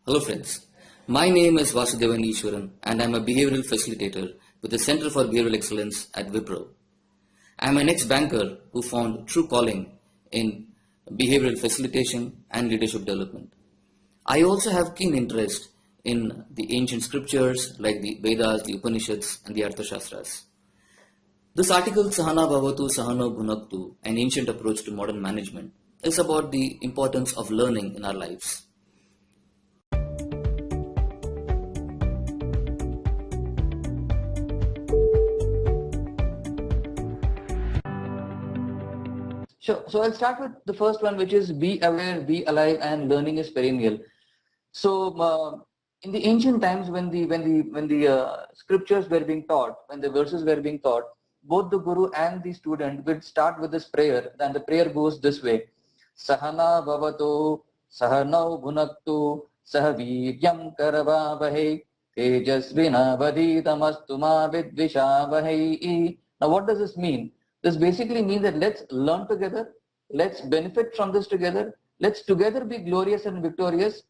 Hello friends, my name is Vasudevan Easwaran and I am a behavioral facilitator with the Center for Behavioral Excellence at Wipro. I am an ex-banker who found true calling in behavioral facilitation and leadership development. I also have keen interest in the ancient scriptures like the Vedas, the Upanishads and the Arthashastras. This article, Saha Naav-Avatu, Saha Nau Bhunaktu, an ancient approach to modern management, is about the importance of learning in our lives. Sure. So I'll start with the first one, which is be aware, be alive, and learning is perennial. So in the ancient times, when the scriptures were being taught, when the verses were being taught, both the guru and the student would start with this prayer. And the prayer goes this way: Saha Naav-Avatu, Saha Nau Bhunaktu, Saha Viryam Karavavahe, Tejasvinavaditamastu ma vidvishavahe. Now, what does this mean? This basically means that let's learn together, let's benefit from this together, let's together be glorious and victorious.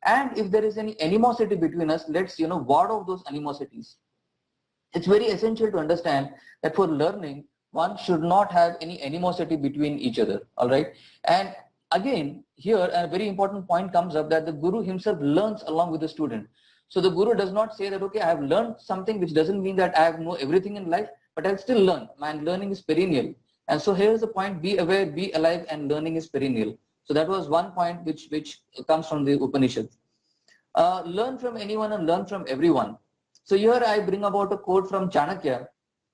And if there is any animosity between us, let's ward off those animosities. It's very essential to understand that for learning, one should not have any animosity between each other. All right. And again, here a very important point comes up, that the guru himself learns along with the student. So the guru does not say that, okay, I have learned something, which doesn't mean that I have know everything in life, but I'll still learn. Man, learning is perennial. And so here's the point: be aware, be alive, and learning is perennial. So that was one point which comes from the Upanishads. Learn from anyone and learn from everyone. So here I bring about a quote from Chanakya,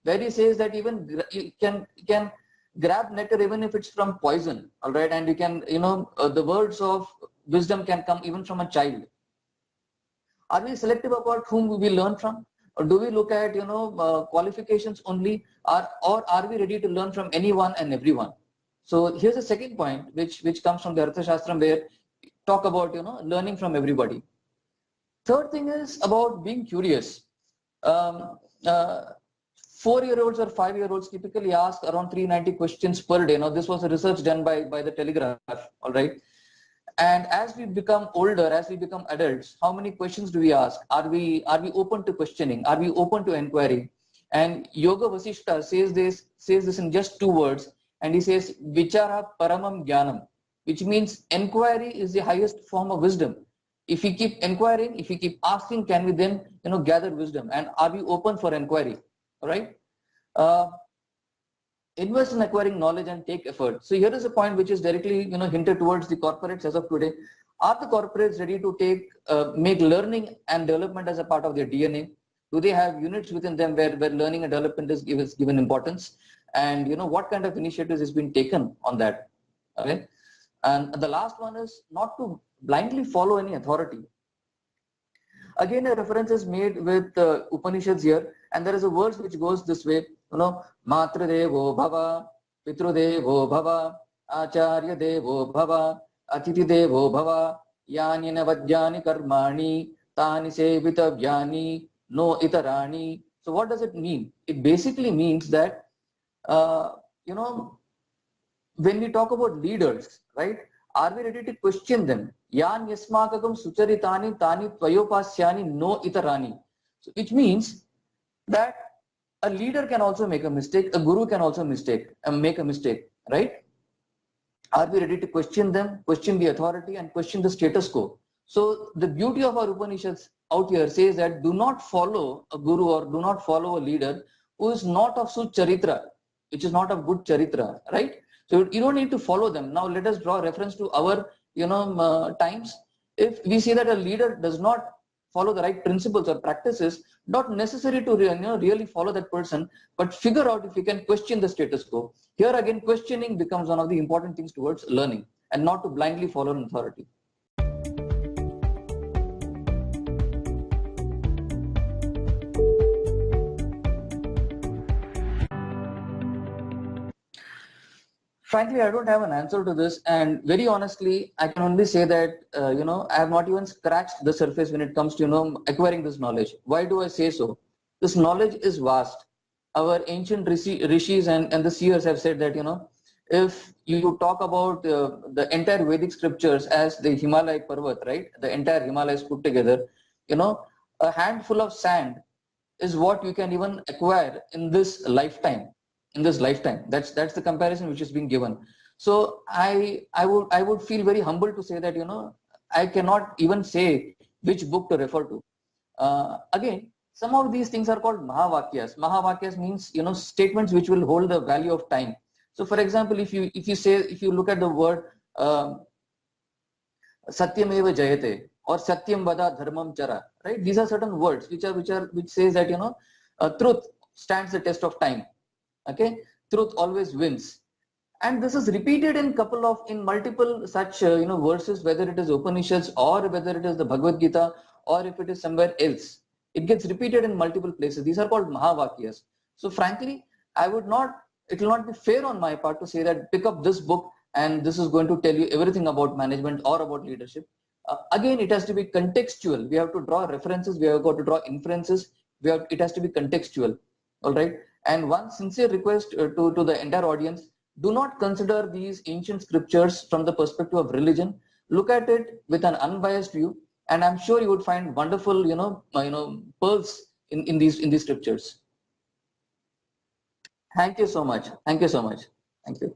where he says that even you can grab nectar even if it's from poison. All right, and you can the words of wisdom can come even from a child. Are we selective about whom we learn from? Or do we look at qualifications only, or are we ready to learn from anyone and everyone? So here's the second point, which comes from the Arthashastram, where we talk about learning from everybody. Third thing is about being curious. 4-year-olds or 5-year-olds typically ask around 390 questions per day. Now this was a research done by the Telegraph. All right. And as we become older, as we become adults, how many questions do we ask? Are we open to questioning? Are we open to inquiry? And Yoga Vasishta says this in just 2 words, and he says Vichara Paramam Jnanam, which means inquiry is the highest form of wisdom. If we keep inquiring, if we keep asking, can we then gather wisdom? And are we open for inquiry? All right. Invest in acquiring knowledge and take effort. So here is a point which is directly hinted towards the corporates as of today. Are the corporates ready to make learning and development as a part of their DNA? Do they have units within them where learning and development is given importance? And what kind of initiatives is being taken on that? Okay. And the last one is not to blindly follow any authority. Again, a reference is made with Upanishads here, and there is a verse which goes this way: Matra Devo Bhava, Pitru Devo Bhava, Acharya Devo Bhava, Atiti Devo Bhava, Yanina Vadyani Karmani, Tani Sevitavyani, No Itarani. So what does it mean? It basically means that, when we talk about leaders, right, are we ready to question them? Yan yasmakakam sucharitani tani tvayopasyani no itarani. So which means that a leader can also make a mistake, a guru can also make a mistake, right? Are we ready to question them, question the authority, and question the status quo? So the beauty of our Upanishads out here says that do not follow a guru or do not follow a leader who is not of such charitra, which is not of good charitra, right? So you don't need to follow them. Now let us draw reference to our times. If we see that a leader does not follow the right principles or practices, not necessary to really follow that person, but figure out if you can question the status quo. Here again, questioning becomes one of the important things towards learning, and not to blindly follow an authority. Frankly, I don't have an answer to this, and very honestly, I can only say that I have not even scratched the surface when it comes to acquiring this knowledge. Why do I say so? This knowledge is vast. Our ancient rishis and the seers have said that if you talk about the entire Vedic scriptures as the Himalaya Parvat, right? The entire Himalayas put together, you know, a handful of sand is what you can even acquire in this lifetime. In this lifetime, that's the comparison which is being given. So I would feel very humble to say that, you know, I cannot even say which book to refer to. Again, some of these things are called Mahavakyas. Mahavakyas means, you know, statements which will hold the value of time. So, for example, if you look at the word Satyameva Jayate or Satyam Vada Dharmam Chara, right? These are certain words which says that, you know, truth stands the test of time. Okay, truth always wins, and this is repeated in multiple such you know, verses, whether it is Upanishads or whether it is the Bhagavad Gita or if it is somewhere else. It gets repeated in multiple places. These are called Mahavakyas. So frankly, I would not, it will not be fair on my part to say that pick up this book and this is going to tell you everything about management or about leadership. Again, it has to be contextual. We have to draw references, we have got to draw inferences, it has to be contextual. All right. And one sincere request to the entire audience: do not consider these ancient scriptures from the perspective of religion. Look at it with an unbiased view, and I'm sure you would find wonderful, pearls in these scriptures. Thank you so much. Thank you so much. Thank you.